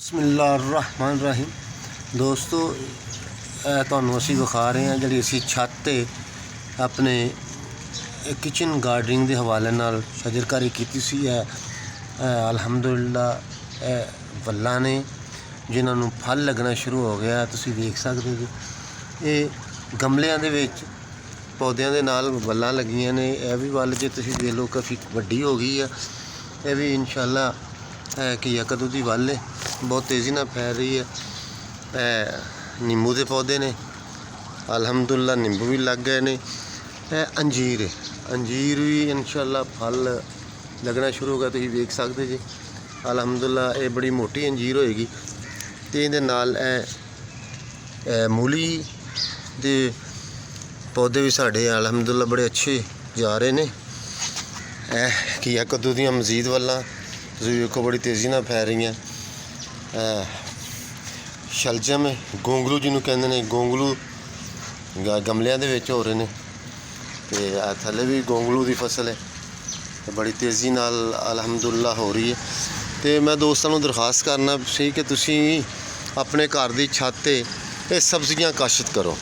बिस्मिल्लाहिर्रहमानिर्रहीम दोस्तों ਤੁਹਾਨੂੰ ਅਸੀਂ ਵਿਖਾ ਰਹੇ ਹਾਂ ਜਿਹੜੀ ਅਸੀਂ ਛੱਤ ਤੇ ਆਪਣੇ ਕਿਚਨ ਗਾਰਡਨਿੰਗ ਦੇ ਹਵਾਲੇ ਨਾਲ ਸ਼ਜਰਕਾਰੀ ਕੀਤੀ ਸੀ ਹੈ। ਅਲਹਮਦੁਲਿਲਾ ਵੱਲਾਂ ਨੇ ਜਿਨ੍ਹਾਂ ਨੂੰ ਫਲ ਲੱਗਣਾ ਸ਼ੁਰੂ ਹੋ ਗਿਆ। ਤੁਸੀਂ ਵੇਖ ਸਕਦੇ ਹੋ ਇਹ ਗਮਲਿਆਂ ਦੇ ਵਿੱਚ ਪੌਦਿਆਂ ਦੇ ਨਾਲ ਵੱਲਾਂ ਲੱਗੀਆਂ ਨੇ। ਇਹ ਵੀ ਵੱਲ ਜੇ ਤੁਸੀਂ ਦੇਖ ਲਓ ਕਾਫੀ ਵੱਡੀ ਹੋ ਗਈ ਆ। ਇਹ ਵੀ ਇਨਸ਼ਾਅੱਲਾ ਘੀਆ ਕੱਦੂ ਦੀ ਵੱਲ ਹੈ, ਬਹੁਤ ਤੇਜ਼ੀ ਨਾਲ ਫੈਲ ਰਹੀ ਹੈ। ਨਿੰਬੂ ਦੇ ਪੌਦੇ ਨੇ, ਅਲਹਮਦੁਲਿਲਾ ਨਿੰਬੂ ਵੀ ਲੱਗ ਗਏ ਨੇ। ਇਹ ਅੰਜੀਰ ਹੈ, ਅੰਜੀਰ ਵੀ ਇਨਸ਼ਾਅੱਲਾ ਫਲ ਲੱਗਣਾ ਸ਼ੁਰੂ ਹੋ ਗਿਆ। ਤੁਸੀਂ ਵੇਖ ਸਕਦੇ ਜੀ ਅਲਹਮਦੁਲਿਲਾ ਇਹ ਬੜੀ ਮੋਟੀ ਅੰਜੀਰ ਹੋਏਗੀ। ਅਤੇ ਇਹਦੇ ਨਾਲ ਇਹ ਮੂਲੀ ਦੇ ਪੌਦੇ ਵੀ ਸਾਡੇ ਅਲਹਮਦੁਲਿਲਾ ਬੜੇ ਅੱਛੇ ਜਾ ਰਹੇ ਨੇ। ਇਹ ਘੀਆ ਕੱਦੂ ਦੀਆਂ ਮਜ਼ੀਦ ਵੱਲਾਂ ਤੁਸੀਂ ਵੇਖੋ ਬੜੀ ਤੇਜ਼ੀ ਨਾਲ ਫੈਲ ਰਹੀਆਂ। ਸ਼ਲਜਮ ਗੋਂਗਲੂ ਜਿਹਨੂੰ ਕਹਿੰਦੇ ਨੇ, ਗੋਂਗਲੂ ਗਮਲਿਆਂ ਦੇ ਵਿੱਚ ਹੋ ਰਹੇ ਨੇ ਅਤੇ ਥੱਲੇ ਵੀ ਗੋਂਗਲੂ ਦੀ ਫਸਲ ਹੈ, ਬੜੀ ਤੇਜ਼ੀ ਨਾਲ ਅਲਹਮਦੁਲਿਲਾ ਹੋ ਰਹੀ ਹੈ। ਅਤੇ ਮੈਂ ਦੋਸਤਾਂ ਨੂੰ ਦਰਖਾਸਤ ਕਰਨਾ ਸੀ ਕਿ ਤੁਸੀਂ ਆਪਣੇ ਘਰ ਦੀ ਛੱਤ 'ਤੇ ਇਹ ਸਬਜ਼ੀਆਂ ਕਾਸ਼ਤ ਕਰੋ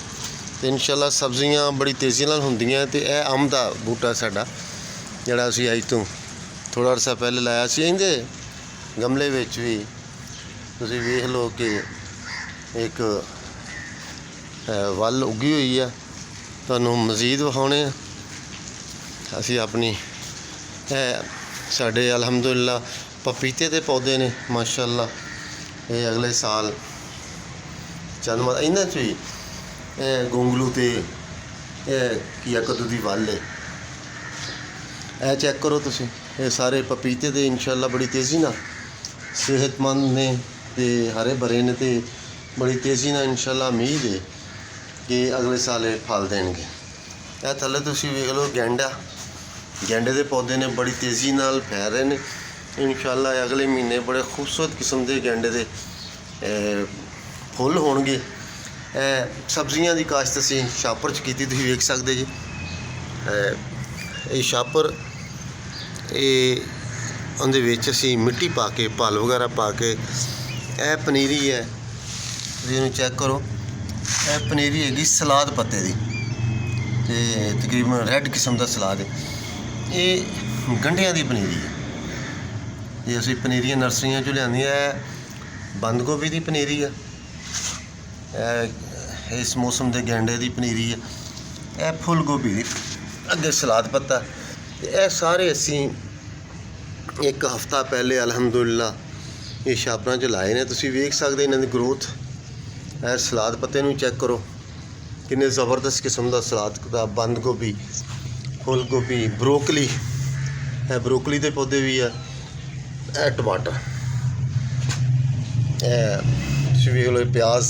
ਅਤੇ ਇਨਸ਼ਾਅੱਲਾ ਸਬਜ਼ੀਆਂ ਬੜੀ ਤੇਜ਼ੀ ਨਾਲ ਹੁੰਦੀਆਂ। ਅਤੇ ਇਹ ਅੰਬ ਦਾ ਬੂਟਾ ਸਾਡਾ ਜਿਹੜਾ ਅਸੀਂ ਅੱਜ ਤੋਂ ਥੋੜ੍ਹਾ ਅਰਸਾ ਪਹਿਲੇ ਲਾਇਆ ਸੀ, ਇਹਦੇ ਗਮਲੇ ਵਿੱਚ ਵੀ ਤੁਸੀਂ ਵੇਖ ਲਓ ਕਿ ਇੱਕ ਵੱਲ ਉੱਗੀ ਹੋਈ ਆ। ਤੁਹਾਨੂੰ ਮਜ਼ੀਦ ਵਿਖਾਉਣੇ ਆ ਅਸੀਂ ਆਪਣੀ। ਇਹ ਸਾਡੇ ਅਲਹਮਦੁਲਿਲਾ ਪਪੀਤੇ ਦੇ ਪੌਦੇ ਨੇ ਮਾਸ਼ਾਅੱਲਾ। ਇਹ ਅਗਲੇ ਸਾਲ ਚੰਦ ਇਹਨਾਂ 'ਚ ਵੀ ਇਹ ਗੋਂਗਲੂ ਅਤੇ ਇਹ ਘੀਆ ਕੱਦੂ ਦੀ ਵੱਲ ਹੈ। ਇਹ ਚੈੱਕ ਕਰੋ ਤੁਸੀਂ, ਇਹ ਸਾਰੇ ਪਪੀਤੇ ਦੇ ਇਨਸ਼ਾਅੱਲਾ ਬੜੀ ਤੇਜ਼ੀ ਨਾਲ ਸਿਹਤਮੰਦ ਨੇ ਅਤੇ ਹਰੇ ਭਰੇ ਨੇ ਅਤੇ ਬੜੀ ਤੇਜ਼ੀ ਨਾਲ ਇਨਸ਼ਾਅੱਲਾ ਉਮੀਦ ਹੈ ਕਿ ਅਗਲੇ ਸਾਲ ਇਹ ਫਲ ਦੇਣਗੇ। ਇਹ ਥੱਲੇ ਤੁਸੀਂ ਵੇਖ ਲਓ ਗੈਂਡੇ ਦੇ ਪੌਦੇ ਨੇ, ਬੜੀ ਤੇਜ਼ੀ ਨਾਲ ਫੈਲ ਰਹੇ ਨੇ। ਇਨਸ਼ਾਅੱਲਾ ਅਗਲੇ ਮਹੀਨੇ ਬੜੇ ਖੂਬਸੂਰਤ ਕਿਸਮ ਦੇ ਗੈਂਡੇ ਦੇ ਫੁੱਲ ਹੋਣਗੇ। ਸਬਜ਼ੀਆਂ ਦੀ ਕਾਸ਼ਤ ਅਸੀਂ ਛਾਪਰ 'ਚ ਕੀਤੀ, ਤੁਸੀਂ ਵੇਖ ਸਕਦੇ ਜੀ। ਇਹ ਛਾਪਰ ਇਹ ਉਹਦੇ ਵਿੱਚ ਅਸੀਂ ਮਿੱਟੀ ਪਾ ਕੇ ਭਲ ਵਗੈਰਾ ਪਾ ਕੇ ਇਹ ਪਨੀਰੀ ਹੈ, ਤੁਸੀਂ ਇਹਨੂੰ ਚੈੱਕ ਕਰੋ। ਇਹ ਪਨੀਰੀ ਹੈਗੀ ਸਲਾਦ ਪੱਤੇ ਦੀ ਅਤੇ ਤਕਰੀਬਨ ਰੈੱਡ ਕਿਸਮ ਦਾ ਸਲਾਦ ਹੈ। ਇਹ ਗੰਢਿਆਂ ਦੀ ਪਨੀਰੀ ਹੈ। ਇਹ ਅਸੀਂ ਪਨੀਰੀਆਂ ਨਰਸਰੀਆਂ 'ਚੋਂ ਲਿਆਂਦੀਆਂ। ਇਹ ਬੰਦ ਗੋਭੀ ਦੀ ਪਨੀਰੀ ਆ, ਇਹ ਇਸ ਮੌਸਮ ਦੇ ਗੈਂਡੇ ਦੀ ਪਨੀਰੀ ਹੈ। ਇਹ ਫੁੱਲ ਗੋਭੀ ਦੀ, ਅੱਗੇ ਸਲਾਦ ਪੱਤਾ। ਅਤੇ ਇਹ ਸਾਰੇ ਅਸੀਂ ਇੱਕ ਹਫ਼ਤਾ ਪਹਿਲੇ ਅਲਹਮਦੁਲਿਲਾ ਇਹ ਛਾਪਰਾਂ 'ਚ ਲਾਏ ਨੇ। ਤੁਸੀਂ ਵੇਖ ਸਕਦੇ ਇਹਨਾਂ ਦੀ ਗਰੋਥ। ਇਹ ਸਲਾਦ ਪੱਤੇ ਨੂੰ ਚੈੱਕ ਕਰੋ, ਕਿੰਨੇ ਜ਼ਬਰਦਸਤ ਕਿਸਮ ਦਾ ਸਲਾਦ ਦਾ। ਬੰਦ ਗੋਭੀ, ਫੁੱਲ ਗੋਭੀ, ਬਰੋਕਲੀ, ਇਹ ਬਰੋਕਲੀ ਦੇ ਪੌਦੇ ਵੀ ਆ। ਇਹ ਟਮਾਟਰ, ਇਹ ਤੁਸੀਂ ਵੇਖ ਲਓ ਪਿਆਜ਼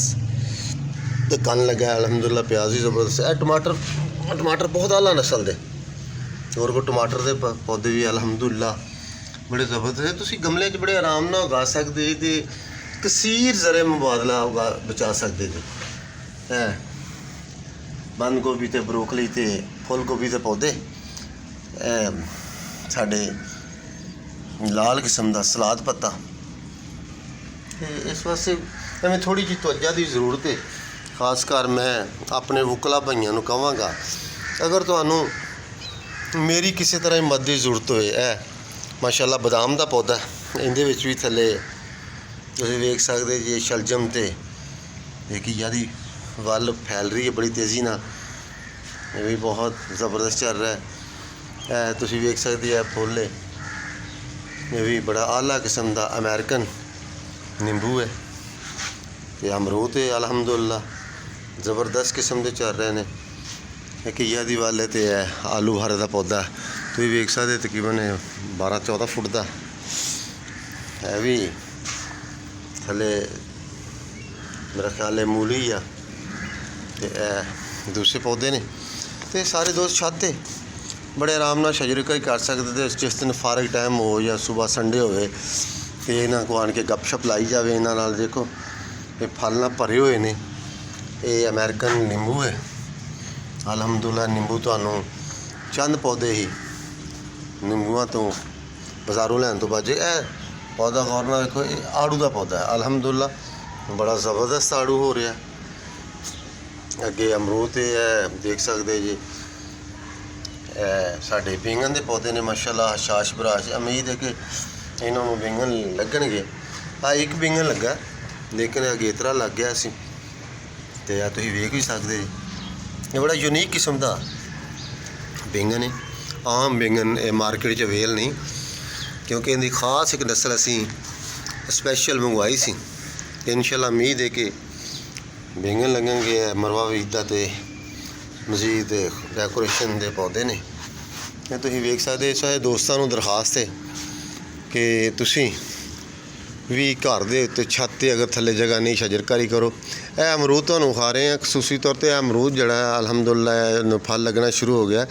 ਤੇ ਕੰਨ ਲੱਗਾ ਅਲਹਮਦੁਲਿਲਾ, ਪਿਆਜ਼ ਵੀ ਜ਼ਬਰਦਸਤ। ਇਹ ਟਮਾਟਰ ਬਹੁਤ ਆਲਾ ਨਸਲ ਦੇ। ਹੋਰ ਕੋ ਟਮਾਟਰ ਦੇ ਪੌਦੇ ਵੀ ਅਲਹਮਦੁਲਿਲਾ ਬੜੇ ਜ਼ਬਰਦਸਤ। ਤੁਸੀਂ ਗਮਲੇ 'ਚ ਬੜੇ ਆਰਾਮ ਨਾਲ ਉਗਾ ਸਕਦੇ ਅਤੇ ਕਸੀਰ ਜ਼ਰੇ ਮੁਬਾਦਲਾ ਬਚਾ ਸਕਦੇ ਜੀ। ਬੰਦ ਗੋਭੀ ਅਤੇ ਬਰੋਕਲੀ ਅਤੇ ਫੁੱਲ ਗੋਭੀ ਦੇ ਪੌਦੇ, ਸਾਡੇ ਲਾਲ ਕਿਸਮ ਦਾ ਸਲਾਦ ਪੱਤਾ। ਅਤੇ ਇਸ ਵਾਸਤੇ ਐਵੇਂ ਥੋੜ੍ਹੀ ਜਿਹੀ ਤਵੱਜਾ ਦੀ ਜ਼ਰੂਰਤ ਹੈ। ਖਾਸ ਕਰ ਮੈਂ ਆਪਣੇ ਵੁਕਲਾ ਭਾਈਆਂ ਨੂੰ ਕਹਾਂਗਾ, ਅਗਰ ਤੁਹਾਨੂੰ ਮੇਰੀ ਕਿਸੇ ਤਰ੍ਹਾਂ ਦੀ ਮਦਦ ਦੀ ਜ਼ਰੂਰਤ ਹੋਏ। ਇਹ ਮਾਸ਼ਾਅੱਲਾ ਬਦਾਮ ਦਾ ਪੌਦਾ, ਇਹਦੇ ਵਿੱਚ ਵੀ ਥੱਲੇ ਤੁਸੀਂ ਵੇਖ ਸਕਦੇ ਜੀ ਸ਼ਲਜਮ ਅਤੇ ਇਹ ਘੀਆ ਦੀ ਵੱਲ ਫੈਲ ਰਹੀ ਹੈ ਬੜੀ ਤੇਜ਼ੀ ਨਾਲ। ਇਹ ਵੀ ਬਹੁਤ ਜ਼ਬਰਦਸਤ ਚੱਲ ਰਿਹਾ ਹੈ। ਇਹ ਤੁਸੀਂ ਵੇਖ ਸਕਦੇ ਆ ਫੁੱਲ ਹੈ, ਇਹ ਵੀ ਬੜਾ ਆਲਾ ਕਿਸਮ ਦਾ ਅਮਰੀਕਨ ਨਿੰਬੂ ਹੈ। ਅਤੇ ਅਮਰੂਦ ਹੈ ਅਲਹਮਦੁਲਿਲਾ, ਜ਼ਬਰਦਸਤ ਕਿਸਮ ਦੇ ਚੱਲ ਰਹੇ ਨੇ। ਇਹ ਘੀਆ ਦੀ ਵੱਲ ਹੈ ਅਤੇ ਇਹ ਆਲੂ ਬੁਖਾਰੇ ਦਾ ਪੌਦਾ ਤੁਸੀਂ ਵੇਖ ਸਕਦੇ ਤਕਰੀਬਨ 12-14 ਫੁੱਟ ਦਾ। ਇਹ ਵੀ ਥੱਲੇ ਮੇਰਾ ਖਿਆਲ ਹੈ ਮੂਲੀ ਆ ਅਤੇ ਇਹ ਦੂਸਰੇ ਪੌਦੇ ਨੇ। ਅਤੇ ਸਾਰੇ ਦੋਸਤ ਛੱਤ 'ਤੇ ਬੜੇ ਆਰਾਮ ਨਾਲ ਸ਼ਜਰਕਾਰੀ ਕਰ ਸਕਦੇ। ਅਤੇ ਜਿਸ ਦਿਨ ਫਾਰਗ ਟਾਈਮ ਹੋ ਜਾਂ ਸੁਬਾਹ ਸੰਡੇ ਹੋਵੇ ਅਤੇ ਇਹਨਾਂ ਕੋਲ ਆਣ ਕੇ ਗੱਪਸ਼ਪ ਲਾਈ ਜਾਵੇ ਇਹਨਾਂ ਨਾਲ। ਦੇਖੋ ਇਹ ਫਲ ਨਾਲ ਭਰੇ ਹੋਏ ਨੇ। ਇਹ ਅਮਰੀਕਨ ਨਿੰਬੂ ਹੈ ਅਲਹਮਦੁਲਿਲਾ। ਨਿੰਬੂ ਤੁਹਾਨੂੰ ਚੰਦ ਪੌਦੇ ਹੀ ਨਿੰਬੂਆਂ ਤੋਂ ਬਾਜ਼ਾਰੋਂ ਲੈਣ ਤੋਂ ਬਾਅਦ ਇਹ ਪੌਦਾ ਗੌਰ ਨਾਲ ਵੇਖੋ, ਇਹ ਆੜੂ ਦਾ ਪੌਦਾ ਹੈ। ਅਲਹਮਦੁਲਿਲਾ ਬੜਾ ਜ਼ਬਰਦਸਤ ਆੜੂ ਹੋ ਰਿਹਾ। ਅੱਗੇ ਅਮਰੂਦ ਇਹ ਹੈ, ਦੇਖ ਸਕਦੇ ਜੀ। ਇਹ ਸਾਡੇ ਬੈਂਗਣ ਦੇ ਪੌਦੇ ਨੇ ਮਾਸ਼ਾਅੱਲਾ, ਹਸ਼ਾਸ਼ ਬਰਾਸ਼। ਉਮੀਦ ਹੈ ਕਿ ਇਹਨਾਂ ਨੂੰ ਬੈਂਗਣ ਲੱਗਣਗੇ। ਇੱਕ ਬੈਂਗਣ ਲੱਗਾ, ਲੇਕਿਨ ਅਗੇਤਰਾ ਲੱਗ ਗਿਆ ਸੀ, ਅਤੇ ਆ ਤੁਸੀਂ ਵੇਖ ਵੀ ਸਕਦੇ ਜੀ। ਇਹ ਬੜਾ ਯੂਨੀਕ ਕਿਸਮ ਦਾ ਬੈਂਗਣ ਹੈ। ਆਮ ਬੈਂਗਣ ਇਹ ਮਾਰਕੀਟ 'ਚ ਅਵੇਲ ਨਹੀਂ, ਕਿਉਂਕਿ ਇਹਦੀ ਖਾਸ ਇੱਕ ਨਸਲ ਅਸੀਂ ਸਪੈਸ਼ਲ ਮੰਗਵਾਈ ਸੀ। ਅਤੇ ਇਨਸ਼ਾਅੱਲਾ ਉਮੀਦ ਹੈ ਕਿ ਬੈਂਗਣ ਲੱਗਣਗੇ। ਮਰਵਾ ਵੀਜਦਾ ਅਤੇ ਮਜ਼ੀਦ ਡੈਕੋਰੇਸ਼ਨ ਦੇ ਪੌਦੇ ਨੇ। ਇਹ ਤੁਸੀਂ ਵੇਖ ਸਕਦੇ। ਸਾਰੇ ਦੋਸਤਾਂ ਨੂੰ ਦਰਖਾਸਤ ਹੈ ਕਿ ਤੁਸੀਂ ਵੀ ਘਰ ਦੇ ਉੱਤੇ ਛੱਤ 'ਤੇ ਅਗਰ ਥੱਲੇ ਜਗ੍ਹਾ ਨਹੀਂ, ਸ਼ਜਰਕਾਰੀ ਕਰੋ। ਇਹ ਅਮਰੂਦ ਤੁਹਾਨੂੰ ਖਾ ਰਹੇ ਹਾਂ ਖਸੂਸੀ ਤੌਰ 'ਤੇ। ਇਹ ਅਮਰੂਦ ਜਿਹੜਾ ਹੈ ਅਲਹਮਦੁਲਿਲਾ ਇਹਨੂੰ ਫਲ ਲੱਗਣਾ ਸ਼ੁਰੂ ਹੋ ਗਿਆ।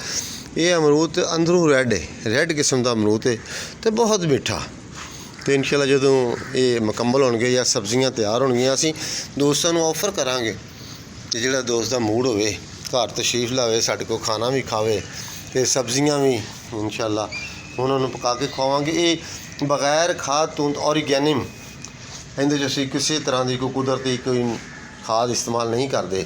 ਇਹ ਅਮਰੂਦ ਅੰਦਰੋਂ ਰੈੱਡ ਹੈ, ਰੈੱਡ ਕਿਸਮ ਦਾ ਅਮਰੂਦ ਹੈ ਅਤੇ ਬਹੁਤ ਮਿੱਠਾ। ਅਤੇ ਇਨਸ਼ਾਅੱਲਾ ਜਦੋਂ ਇਹ ਮੁਕੰਮਲ ਹੋਣਗੇ ਜਾਂ ਸਬਜ਼ੀਆਂ ਤਿਆਰ ਹੋਣਗੀਆਂ, ਅਸੀਂ ਦੋਸਤਾਂ ਨੂੰ ਆਫਰ ਕਰਾਂਗੇ। ਅਤੇ ਜਿਹੜਾ ਦੋਸਤ ਦਾ ਮੂਡ ਹੋਵੇ ਘਰ ਤਸ਼ਰੀਫ ਲਾਵੇ, ਸਾਡੇ ਕੋਲ ਖਾਣਾ ਵੀ ਖਾਵੇ ਅਤੇ ਸਬਜ਼ੀਆਂ ਵੀ ਇਨਸ਼ਾਅੱਲਾ ਉਹਨਾਂ ਨੂੰ ਪਕਾ ਕੇ ਖਵਾਵਾਂਗੇ। ਇਹ ਬਗੈਰ ਖਾਦ ਤੋਂ ਔਰਗੈਨਿਕ, ਇਹਦੇ 'ਚ ਅਸੀਂ ਕਿਸੇ ਤਰ੍ਹਾਂ ਦੀ ਕੋਈ ਕੁਦਰਤੀ ਕੋਈ ਖਾਦ ਇਸਤੇਮਾਲ ਨਹੀਂ ਕਰਦੇ।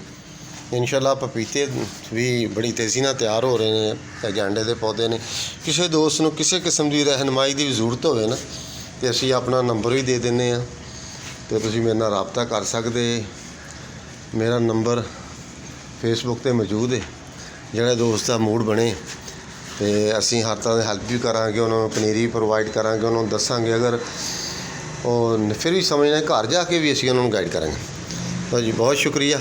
ਇਨਸ਼ਾਅੱਲਾ ਪਪੀਤੇ ਵੀ ਬੜੀ ਤੇਜ਼ੀ ਨਾਲ ਤਿਆਰ ਹੋ ਰਹੇ ਨੇ। ਇਹ ਗੈਂਡੇ ਦੇ ਪੌਦੇ ਨੇ। ਕਿਸੇ ਦੋਸਤ ਨੂੰ ਕਿਸੇ ਕਿਸਮ ਦੀ ਰਹਿਨਮਾਈ ਦੀ ਜ਼ਰੂਰਤ ਹੋਵੇ ਨਾ, ਅਤੇ ਅਸੀਂ ਆਪਣਾ ਨੰਬਰ ਵੀ ਦੇ ਦਿੰਦੇ ਹਾਂ, ਅਤੇ ਤੁਸੀਂ ਮੇਰੇ ਨਾਲ ਰਾਬਤਾ ਕਰ ਸਕਦੇ। ਮੇਰਾ ਨੰਬਰ ਫੇਸਬੁੱਕ 'ਤੇ ਮੌਜੂਦ ਹੈ। ਜਿਹੜਾ ਦੋਸਤ ਦਾ ਮੂਡ ਬਣੇ ਅਤੇ ਅਸੀਂ ਹਰ ਤਰ੍ਹਾਂ ਦੀ ਹੈਲਪ ਵੀ ਕਰਾਂਗੇ, ਉਹਨਾਂ ਨੂੰ ਪਨੀਰੀ ਪ੍ਰੋਵਾਈਡ ਕਰਾਂਗੇ, ਉਹਨਾਂ ਨੂੰ ਦੱਸਾਂਗੇ। ਅਗਰ ਉਹ ਫਿਰ ਵੀ ਸਮਝਣਾ, ਘਰ ਜਾ ਕੇ ਵੀ ਅਸੀਂ ਉਹਨਾਂ ਨੂੰ ਗਾਈਡ ਕਰਾਂਗੇ। ਤਾਂ ਜੀ ਬਹੁਤ ਸ਼ੁਕਰੀਆ।